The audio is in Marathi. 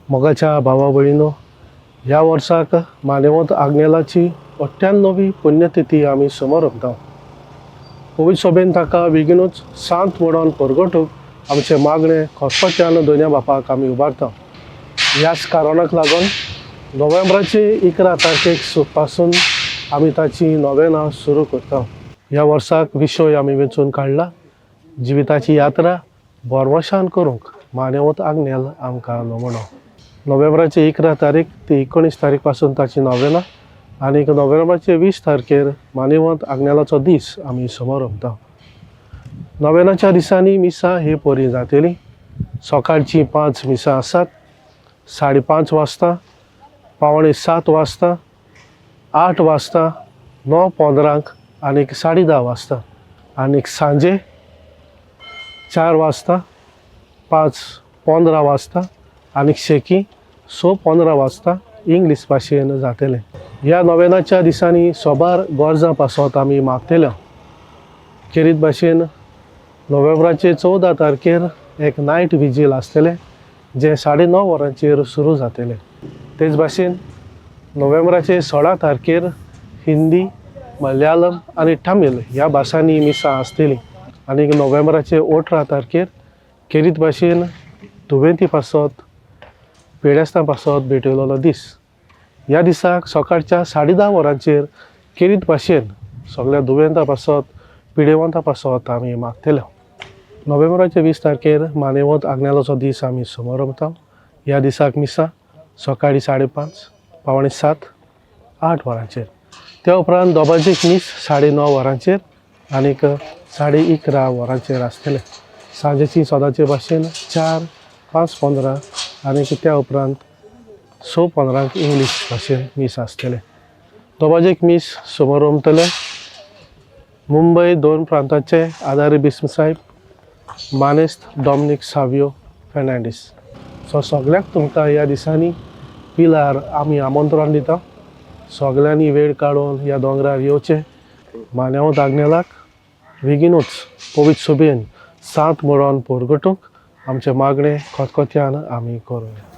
मोगाच्या भावा भयणीनो, ह्या वर्साक मानेवंत आग्नेलाची 98वी पुण्यतिथी आमी समोर रमता. पवित्र सभेन ताका बेगीनूच सांत म्हणून परगटूंक आमचे मागणे खतखत्यान दोनया बापाक आमी उबारता. ह्याच कारणाक लागून नोव्हेंबराचे 11 तारखेक पासून आमी ताची नोवेना सुरू करता. ह्या वर्साक विशय आमी वेंचून काडला, जिविताची यात्रा बोरवशान करूंक मानेवंत आग्नेल आमकां नमणो. नोव्हेंबराचे 11 तारीख ते 19 तारीख पासून ताची नोवेना आनी नोव्हेंबराचे 20 तारखेर मानेवंत आग्नेलाचो दीस आमी समोर रमता. नोवेनाच्या दिसांनी मिसा हे परी जातली. सकाळची 5 मिसा आसात, 5:30 वाजता, 6:45 वाजता, 8 वाजता, 9:15 आनी 10:30 वाजता आनी सांजे 4 वाजता, 5:15 वाजता आनी शेकी 6:15 वाजता इंग्लीश भाशेन जातले. ह्या नोवेनाच्या दिसांनी सोबार गोरजां पासत आमी मागतले. खेरीत भाशेन नोव्हेंबराचे 14 तारखेर एक नायट विजील आसतले, जे 9:30 वरांचेर सुरू जातले. तेच भाशेन नोव्हेंबराचे 16 तारखेर हिंदी, मल्याळम आनी तमीळ ह्या भासांनी मिसा आसतली. आनी नोव्हेंबराचे 18 तारखेर खेरीत भाशेन दुवेंती पासत पेडेस्तां पासत भेटयलोलो दीस. ह्या दिसाक सकाळच्या 10:30 वरांचेर खेरीत भाशेन सगळ्या दुवेंतां पासत पिडेवंतां पासत आमी मागतले. नोव्हेंबराचे 20 तारखेर मानेवंत आग्नेलाचो दीस आमी समोर रमता. ह्या दिसाक मिसा सकाळी 5:30, 7:15, 8 वरांचेर. त्या उपरांत दोबाजीक मीस 9:30 वरांचेर आनी 11:30 वरांचेर आसतले. सांजेची सदांचे भाशेन 4, 5:15 आनी त्या उपरांत 6:15 इंग्लीश भाशेन मीस आसतले. दोबाजीक मीस समोर रमतले मुंबय 2 प्रांताचे आदारी बिस्म साहेब मानेस्त डॉमिनिक सावियो फेर्नांडीस. सगळ्याक तुमकां ह्या दिसांनी पिलार आमी आमंत्रण दिता. सगळ्यांनी वेळ काडून ह्या दोंगरार येवचे. मानेवंत आग्नेलाक बेगीनूच पवित्र सभेन सांत म्हणून परगटूंक आमचे मागणे खतखत्यान आमी करूया.